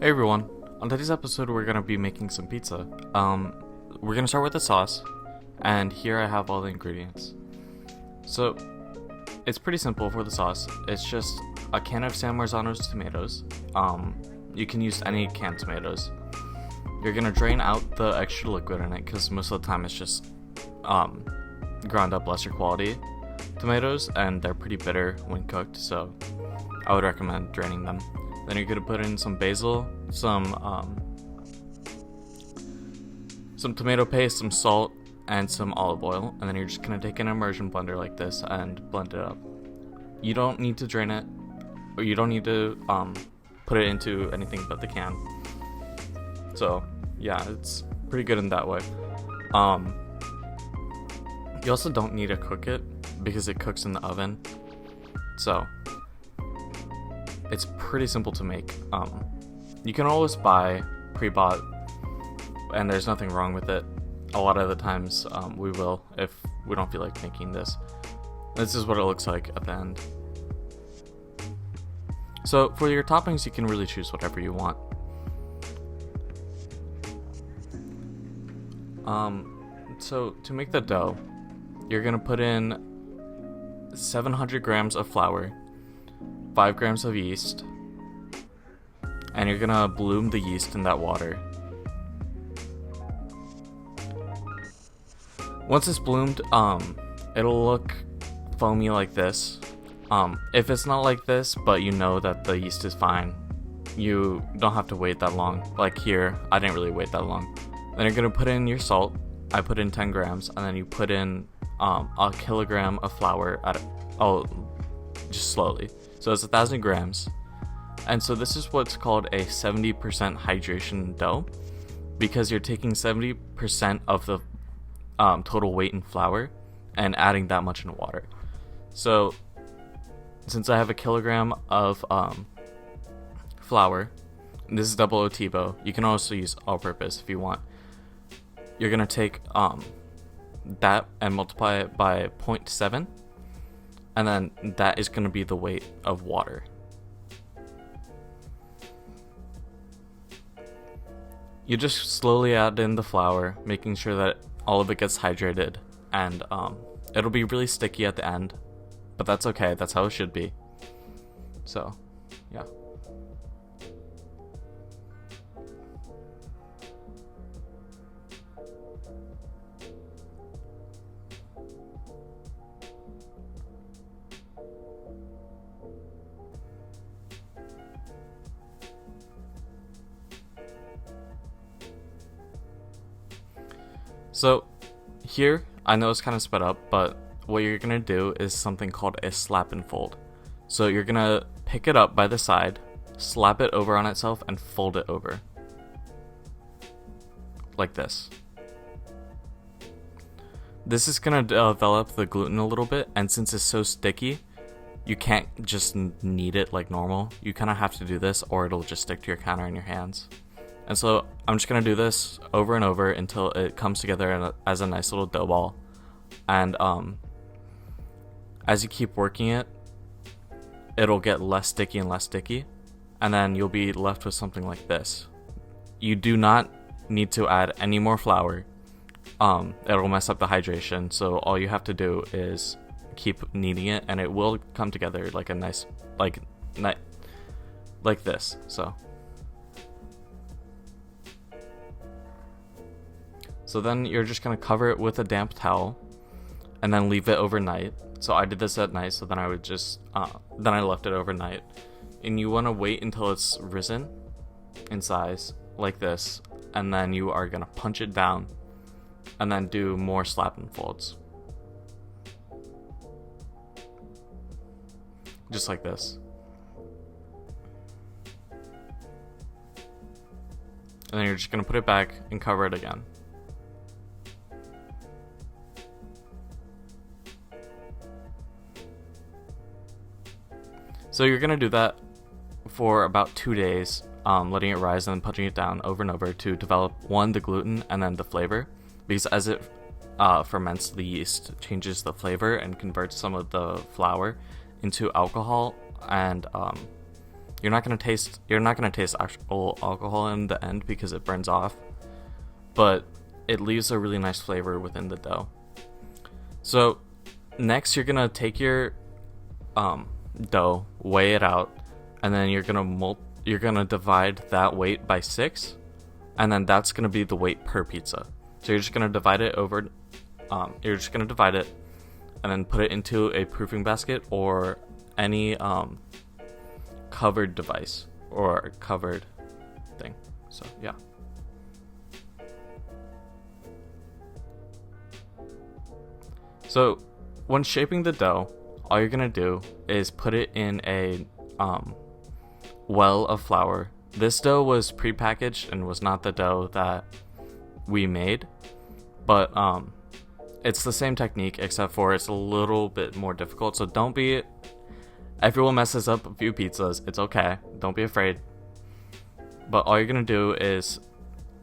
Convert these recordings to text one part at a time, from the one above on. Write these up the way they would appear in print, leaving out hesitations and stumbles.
Hey everyone, on today's episode we're going to be making some pizza. We're going to start with the sauce, and here I have all the ingredients. So, it's pretty simple for the sauce. It's just a can of San Marzano's tomatoes. You can use any canned tomatoes. You're going to drain out the extra liquid in it, because most of the time it's just ground up lesser quality tomatoes, and they're pretty bitter when cooked, so I would recommend draining them. Then you're gonna put in some basil, some tomato paste, some salt, and some olive oil, and then you're just gonna take an immersion blender like this and blend it up. You don't need to drain it, or you don't need to put it into anything but the can. So yeah, it's pretty good in that way. You also don't need to cook it because it cooks in the oven. So it's pretty simple to make. You can always buy pre-bought, and there's nothing wrong with it. A lot of the times we will if we don't feel like making this. This is what it looks like at the end. So for your toppings, you can really choose whatever you want. So to make the dough, you're gonna put in 700 grams of flour, 5 grams of yeast, and you're gonna bloom the yeast in that water. Once it's bloomed, it'll look foamy like this. If it's not like this, but you know that the yeast is fine, you don't have to wait that long. Like here, I didn't really wait that long. Then you're gonna put in your salt. I put in 10 grams, and then you put in a kilogram of flour just slowly. So it's 1,000 grams. And so this is what's called a 70% hydration dough, because you're taking 70% of the total weight in flour and adding that much in water. So since I have a kilogram of flour, and this is double Otivo, you can also use all-purpose if you want. You're gonna take that and multiply it by 0.7, and then that is going to be the weight of water. You just slowly add in the flour, making sure that all of it gets hydrated, and it'll be really sticky at the end, but that's okay, that's how it should be. So, yeah. So here, I know it's kind of sped up, but what you're going to do is something called a slap and fold. So you're going to pick it up by the side, slap it over on itself, and fold it over. Like this. This is going to develop the gluten a little bit, and since it's so sticky, you can't just knead it like normal. You kind of have to do this, or it'll just stick to your counter in your hands. And so I'm just going to do this over and over until it comes together as a nice little dough ball. And as you keep working it, it'll get less sticky and less sticky. And then you'll be left with something like this. You do not need to add any more flour. It'll mess up the hydration. So all you have to do is keep kneading it, and it will come together like a nice, like this. So then you're just going to cover it with a damp towel and then leave it overnight. So I did this at night, so then I would just, then I left it overnight. And you want to wait until it's risen in size, like this, and then you are going to punch it down and then do more slap and folds. Just like this. And then you're just going to put it back and cover it again. So you're going to do that for about 2 days, letting it rise and then punching it down over and over to develop, one, the gluten, and then the flavor. Because as it ferments, the yeast changes the flavor and converts some of the flour into alcohol and You're not gonna taste actual alcohol in the end because it burns off, but it leaves a really nice flavor within the dough. So next, you're gonna take your dough, weigh it out, and then you're gonna divide that weight by 6, and then that's gonna be the weight per pizza. So you're just gonna divide it and then put it into a proofing basket or any covered device or covered thing. So yeah. So when shaping the dough, all you're gonna do is put it in a well of flour. This dough was prepackaged and was not the dough that we made, but it's the same technique except for it's a little bit more difficult. So everyone messes up a few pizzas. It's okay. Don't be afraid. But all you're gonna do is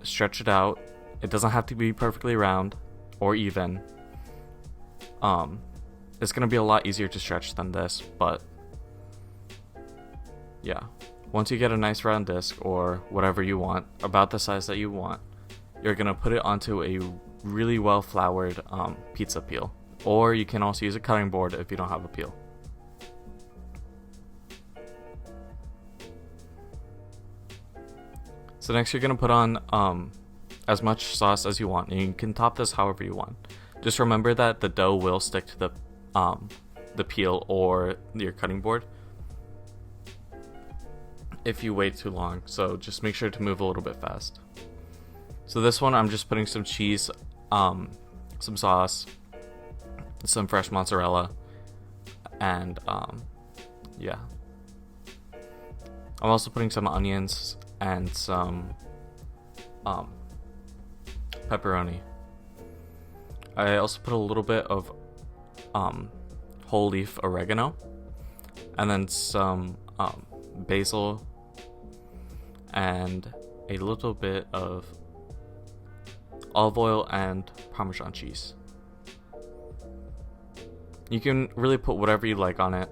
stretch it out. It doesn't have to be perfectly round or even. It's gonna be a lot easier to stretch than this, but yeah. Once you get a nice round disc or whatever you want, about the size that you want, you're gonna put it onto a really well floured pizza peel, or you can also use a cutting board if you don't have a peel. So next you're gonna put on as much sauce as you want, and you can top this however you want. Just remember that the dough will stick to the peel or your cutting board if you wait too long, so just make sure to move a little bit fast. So this one I'm just putting some cheese, some sauce, some fresh mozzarella, and yeah. I'm also putting some onions and some pepperoni. I also put a little bit of whole leaf oregano, and then some basil, and a little bit of olive oil and Parmesan cheese. You can really put whatever you like on it.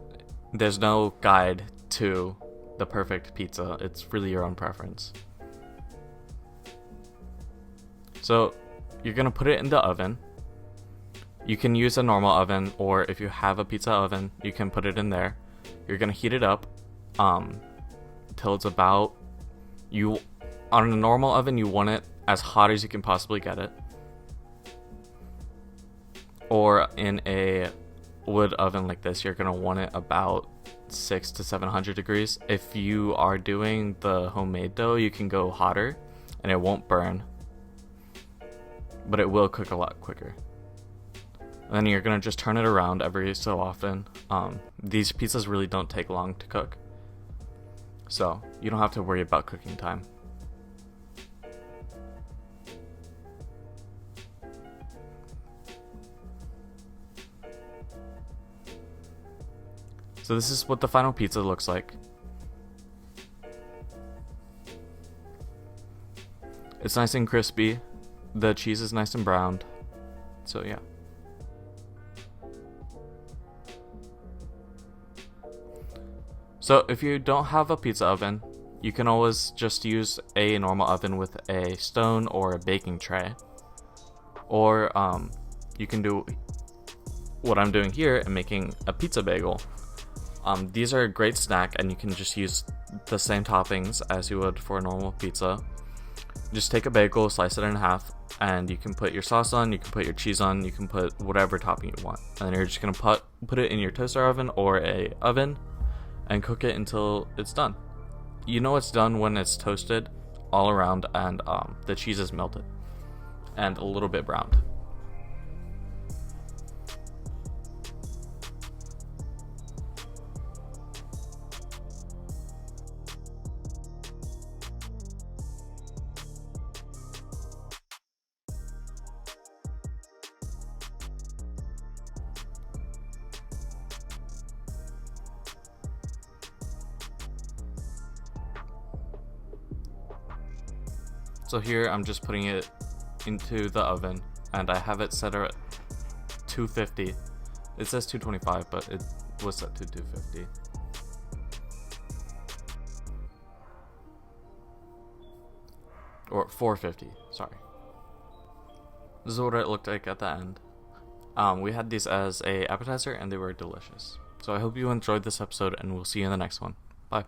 There's no guide to the perfect pizza. It's really your own preference. So you're gonna put it in the oven. You can use a normal oven, or if you have a pizza oven, you can put it in there. You're gonna heat it up till it's about on a normal oven you want it as hot as you can possibly get it, or in a wood oven like this you're gonna want it about 600 to 700 degrees. If you are doing the homemade dough, you can go hotter and it won't burn, but it will cook a lot quicker. And then you're gonna just turn it around every so often. These pizzas really don't take long to cook, so you don't have to worry about cooking time. So this is what the final pizza looks like. It's nice and crispy. The cheese is nice and browned. So yeah. So if you don't have a pizza oven, you can always just use a normal oven with a stone or a baking tray. Or you can do what I'm doing here and making a pizza bagel. These are a great snack, and you can just use the same toppings as you would for a normal pizza. Just take a bagel, slice it in half, and you can put your sauce on, you can put your cheese on, you can put whatever topping you want. And then you're just gonna put it in your toaster oven or a oven and cook it until it's done. You know it's done when it's toasted all around and the cheese is melted and a little bit browned. So here I'm just putting it into the oven, and I have it set at 250. It says 225, but it was set to 250. or 450. Sorry. This is what it looked like at the end. We had these as a appetizer and they were delicious. So I hope you enjoyed this episode and we'll see you in the next one. Bye.